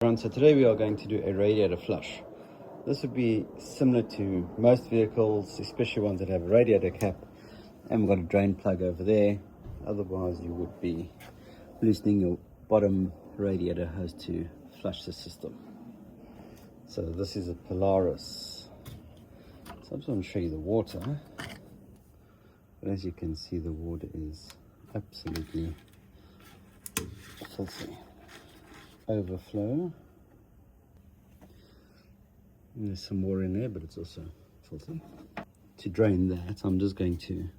So today we are going to do a radiator flush. This would be similar to most vehicles, especially ones that have a radiator cap, and we've got a drain plug over there. Otherwise you would be loosening your bottom radiator hose to flush the system. So this is a Polaris. So I just want to show you the water, but as you can see the water is absolutely filthy. Overflow. And there's some water in there, but it's also filthy. To drain that, I'm just going to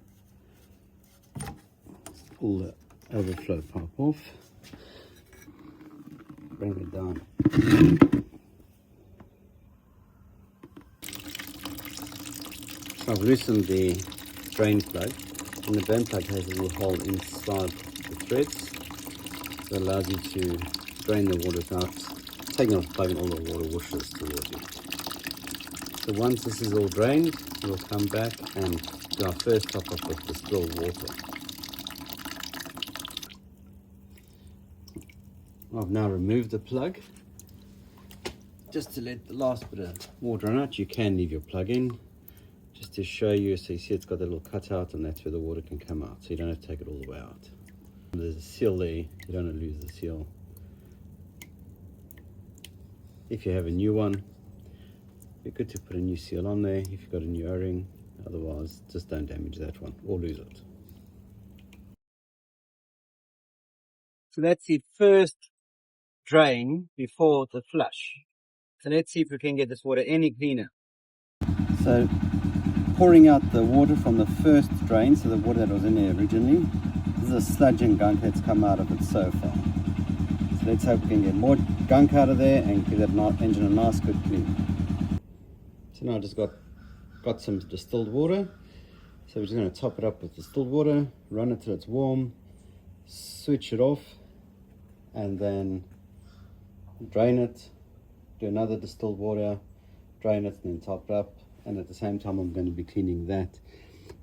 pull the overflow pipe off, bring it down. So I've loosened the drain plug, and the drain plug has a little hole inside the threads that allows you to drain the water without taking off the plug and all the water washes towards you. So once this is all drained, we'll come back and do our first top up with distilled water. I've now removed the plug just to let the last bit of water run out. You can leave your plug in just to show you. So you see it's got a little cutout, and that's where the water can come out, so you don't have to take it all the way out. There's a seal there, you don't want to lose the seal. If you have a new one, it'd be good to put a new seal on there if you've got a new O-ring. Otherwise, just don't damage that one or lose it. So that's the first drain before the flush. So let's see if we can get this water any cleaner. So pouring out the water from the first drain, so the water that was in there originally, this is a sludge and gunk that's come out of it so far. So let's hope we can get more gunk out of there and give that engine a nice good clean. So now I just got some distilled water. So we're just going to top it up with distilled water, run it till it's warm, switch it off, and then drain it, do another distilled water, drain it, and then top it up. And at the same time I'm going to be cleaning that.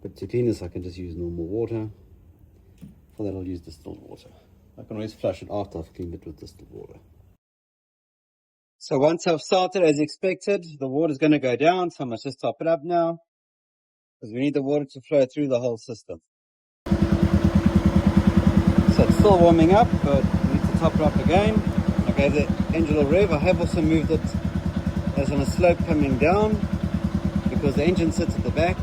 But to clean this I can just use normal water. For that I'll use distilled water. I can always flush it after I've cleaned it with distilled water. So once I've started as expected, the water's going to go down, so I must just top it up now, because we need the water to flow through the whole system. So it's still warming up, but we need to top it up again. I gave the engine a rev. I have also moved it as on a slope coming down, because the engine sits at the back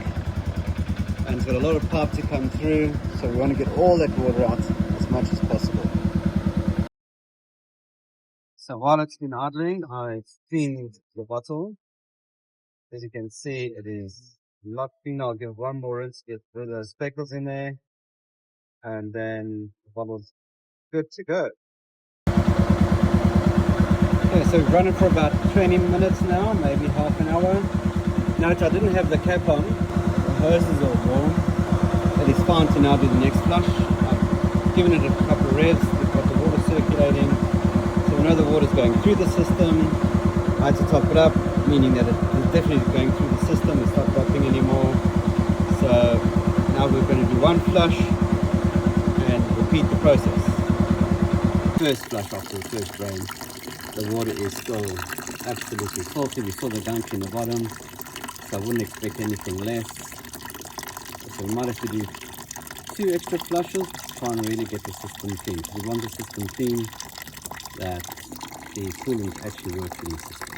and it's got a lot of pipe to come through, so we want to get all that water out as much as possible. So while it's been idling, I've cleaned the bottle. As you can see, it is a lot cleaner. I'll give one more rinse, get rid of those speckles in there, and then the bottle's good to go. Okay, so we've run it for about 20 minutes now, maybe half an hour. Note I didn't have the cap on. The hose is all warm. It is fine to now do the next flush. I've given it a couple of revs. We've got the water circulating. So we know the water's going through the system. I had to top it up, meaning that it is definitely going through the system. It's not dropping anymore. So now we're going to do one flush and repeat the process. First flush after the first drain. The water is still absolutely filthy. We saw the gunk in the bottom, so I wouldn't expect anything less. So we might have to do 2 extra flushes to try and really get the system clean. We want the system clean, that the coolant actually works in the system.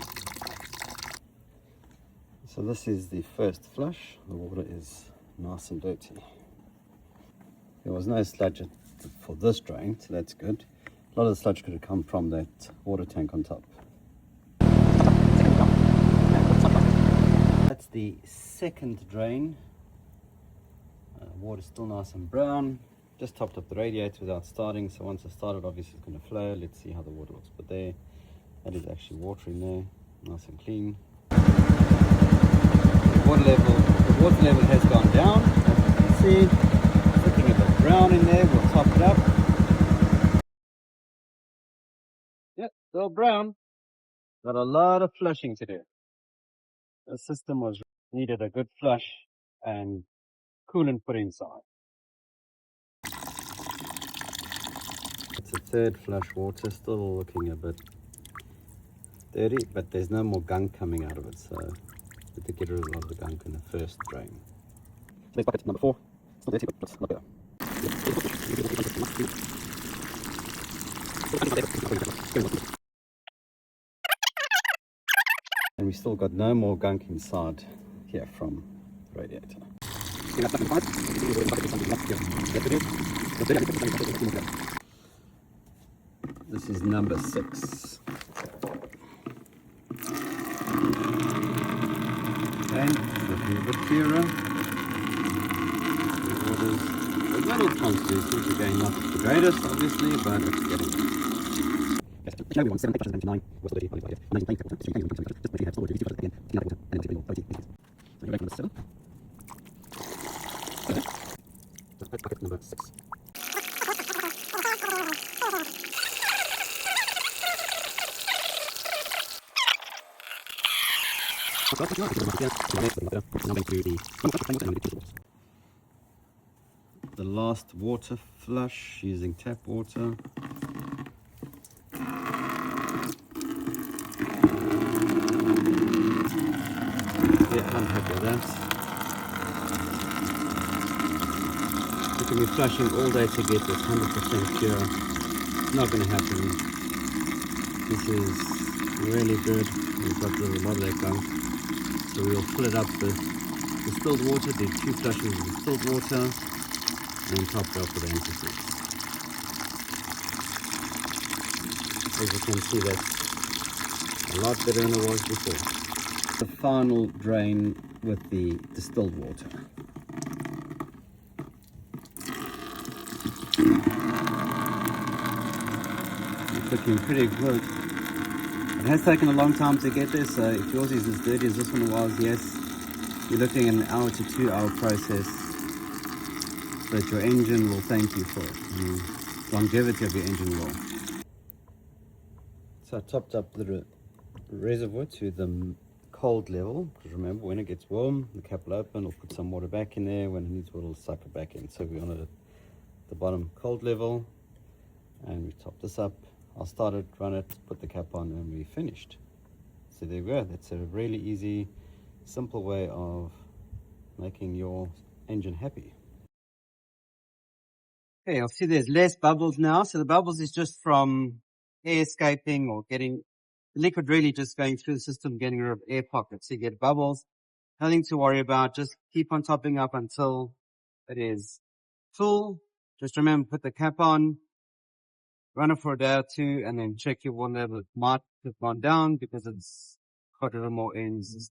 So this is the first flush. The water is nice and dirty. There was no sludge for this drain, so that's good. A lot of the sludge could have come from that water tank on top. That's the second drain. Water's still nice and brown. Just topped up the radiator without starting, so once I start it, obviously it's going to flow. Let's see how the water looks. But there, that is actually water in there, nice and clean. The water level has gone down, as you can see. It's looking a bit brown in there. We'll top it up. Yep, still brown. Got a lot of flushing to do. The system needed a good flush and coolant put inside. It's a third flush water, still looking a bit dirty, but there's no more gunk coming out of it, so we did get rid of a lot of the gunk in the first drain. So there's bucket number 4. Still dirty, but it's not better. And we still got no more gunk inside here from the radiator. This is number 6. Okay, looking a bit clearer. The water's a little translucent, again not the greatest obviously, but it's getting there. No, we want 7 8 9 was the idea. 19 so you can just put you have still do 2 at the end, 9 and then 0 30. So you rank number 7. Okay. Let's put bucket number 6. The last water flush using tap water. Yeah, I'm happy with that. You can be flushing all day to get this 100% pure. Not going to happen. This is really good. We've got rid of a lot of that gunk. So we'll fill it up with distilled water, do 2 flushes of distilled water, and then top it up with antifreeze. As you can see, that's a lot better than it was before. The final drain with the distilled water. It's looking pretty good. It has taken a long time to get this, so if yours is as dirty as this one was, yes, you're looking at an hour to 2 hour process, but your engine will thank you for it. The longevity of your engine will. So I topped up the reservoir to the cold level, because remember, when it gets warm, the cap will open, we'll put some water back in there. When it needs water, we'll suck it back in. So we're on it at the bottom cold level, and we top this up. I'll start it, run it, put the cap on, and we're finished. So there we go. That's a really easy, simple way of making your engine happy. Okay, I'll see there's less bubbles now. So the bubbles is just from air escaping or getting the liquid really just going through the system, getting rid of air pockets. So you get bubbles. Nothing to worry about. Just keep on topping up until it is full. Just remember, put the cap on, run it for a day or 2, and then check your water level. It might have gone down because it's got a little more ends